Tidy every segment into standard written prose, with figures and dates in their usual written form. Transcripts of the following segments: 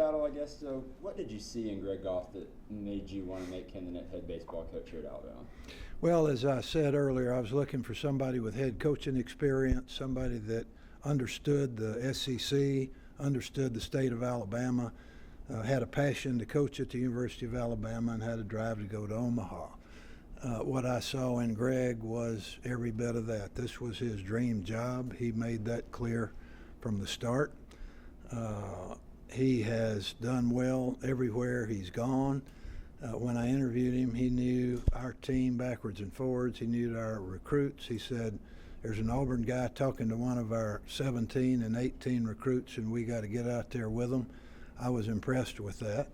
battle, I guess. So, what did you see in Greg Goff that made you want to make him the head baseball coach here at Alabama? Well, as I said earlier, I was looking for somebody with head coaching experience, somebody that understood the SEC, understood the state of Alabama, had a passion to coach at the University of Alabama, and had a drive to go to Omaha. What I saw in Greg was every bit of that. This was his dream job. He made that clear from the start. He has done well everywhere he's gone. When I interviewed him, he knew our team backwards and forwards. He knew our recruits. He said, there's an Auburn guy talking to one of our 17 and 18 recruits, and we got to get out there with them. I was impressed with that.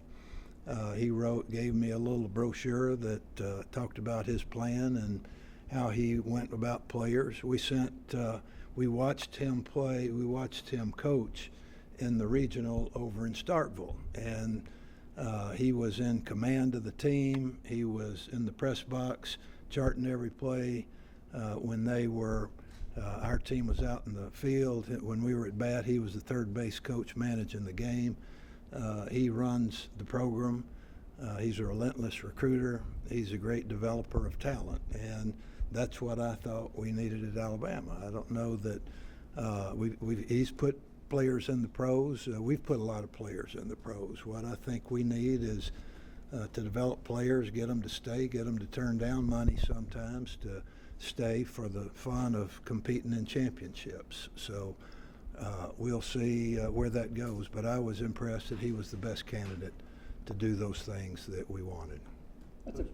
He gave me a little brochure that talked about his plan and how he went about players. We watched him play. We watched him coach in the regional over in Starkville, and he was in command of the team. He was in the press box charting every play. When our team was out in the field, when we were at bat, he was the third base coach managing the game. He runs the program. He's a relentless recruiter. He's a great developer of talent, and that's what I thought we needed at Alabama. I don't know that he's put players in the pros. We've put a lot of players in the pros. What I think we need is to develop players, get them to stay, get them to turn down money sometimes to stay for the fun of competing in championships. So we'll see where that goes. But I was impressed that he was the best candidate to do those things that we wanted. That's a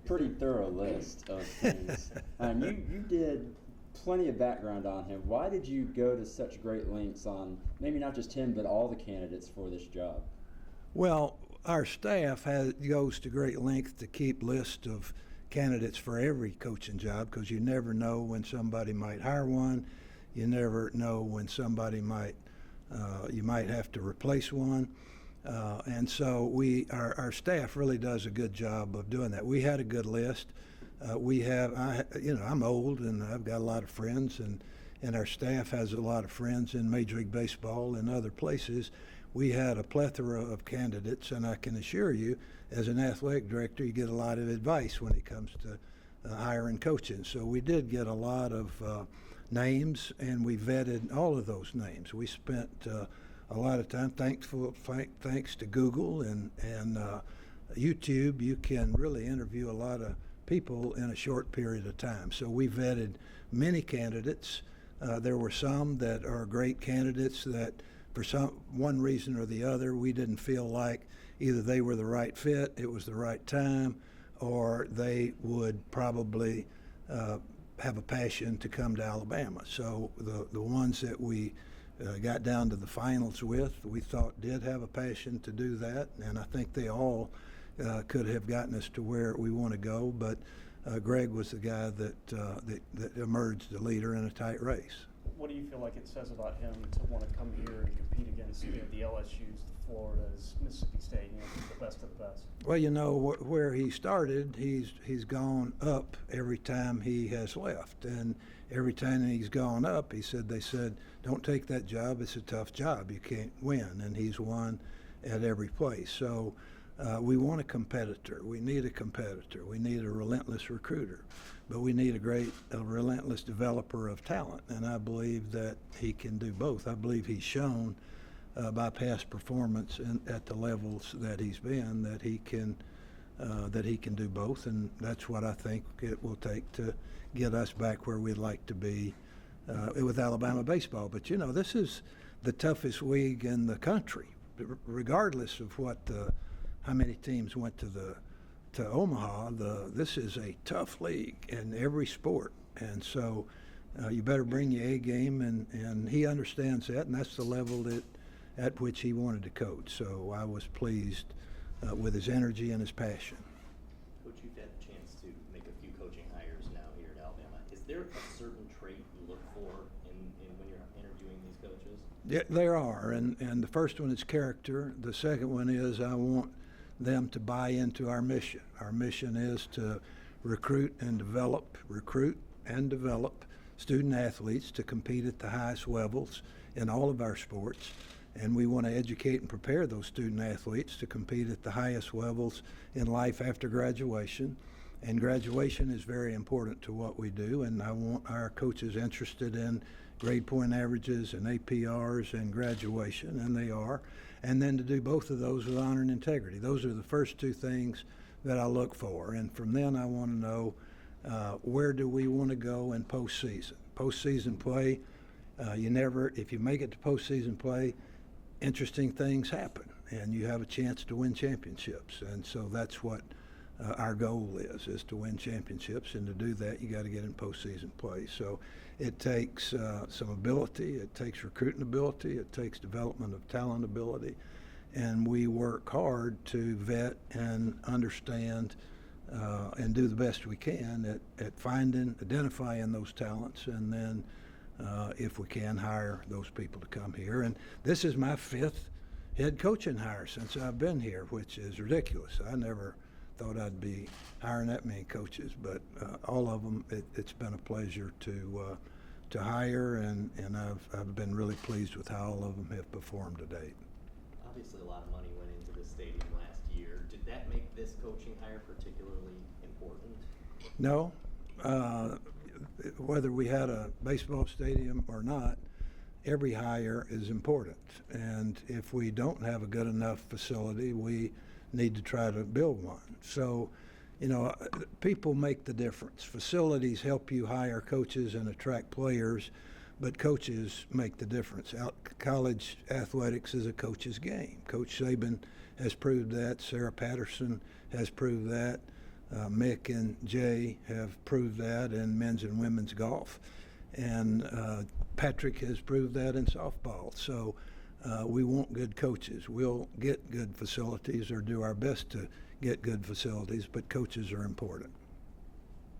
pretty thorough list of things. You did plenty of background on him. Why did you go to such great lengths on maybe not just him, but all the candidates for this job? Well, our staff goes to great length to keep lists of candidates for every coaching job, because you never know when somebody might hire one. You never know when somebody you might have to replace one. And so our staff really does a good job of doing that. We had a good list. I'm old and I've got a lot of friends, and our staff has a lot of friends in Major League Baseball and other places. We had a plethora of candidates, and I can assure you, as an athletic director, you get a lot of advice when it comes to hiring coaching. So we did get a lot of names, and we vetted all of those names. We spent a lot of time, thanks to Google and YouTube, you can really interview a lot of people in a short period of time. So we vetted many candidates. There were some that are great candidates that for one reason or the other, we didn't feel like either they were the right fit, it was the right time, or they would probably have a passion to come to Alabama. So the ones that we got down to the finals with, we thought did have a passion to do that, and I think they all could have gotten us to where we want to go. But Greg was the guy that emerged the leader in a tight race. What do you feel like it says about him to want to come here and compete against the LSUs, the Floridas, Mississippi State, the best of the best? Well, where he started, he's gone up every time he has left, and every time he's gone up, they said, don't take that job. It's a tough job. You can't win, and he's won at every place. So we want a competitor. We need a competitor. We need a relentless recruiter, but we need a relentless developer of talent. And I believe that he can do both. I believe he's shown by past performance at the levels that he's been that he can do both. And that's what I think it will take to get us back where we'd like to be with Alabama baseball. But this is the toughest league in the country, regardless of how many teams went to Omaha. This is a tough league in every sport, and so you better bring your A game, and he understands that, and that's the level at which he wanted to coach. So I was pleased with his energy and his passion. Coach, you've had a chance to make a few coaching hires now here at Alabama. Is there a certain trait you look for in when you're interviewing these coaches? Yeah, there are, and the first one is character. The second one is I want them to buy into our mission. Our mission is to recruit and develop student athletes to compete at the highest levels in all of our sports. And we want to educate and prepare those student athletes to compete at the highest levels in life after graduation. And graduation is very important to what we do, and I want our coaches interested in grade point averages and APRs and graduation, and they are. And then to do both of those with honor and integrity. Those are the first two things that I look for. And from then I want to know where do we want to go in postseason. Postseason play, if you make it to postseason play, interesting things happen, and you have a chance to win championships. And so that's what our goal is to win championships, and to do that you got to get in postseason play. So it takes some ability, it takes recruiting ability, it takes development of talent ability, and we work hard to vet and understand and do the best we can at finding, identifying those talents, and then if we can, hire those people to come here. And this is my 5th head coaching hire since I've been here, which is ridiculous. I never thought I'd be hiring that many coaches, but all of them, it's been a pleasure to hire, and I've been really pleased with how all of them have performed to date. Obviously, a lot of money went into the stadium last year. Did that make this coaching hire particularly important? No. Whether we had a baseball stadium or not, every hire is important. And if we don't have a good enough facility, we need to try to build one. So, people make the difference. Facilities help you hire coaches and attract players, but coaches make the difference. College athletics is a coach's game. Coach Saban has proved that. Sarah Patterson has proved that. Mick and Jay have proved that in men's and women's golf. And Patrick has proved that in softball. So we want good coaches. We'll get good facilities, or do our best to get good facilities, but coaches are important.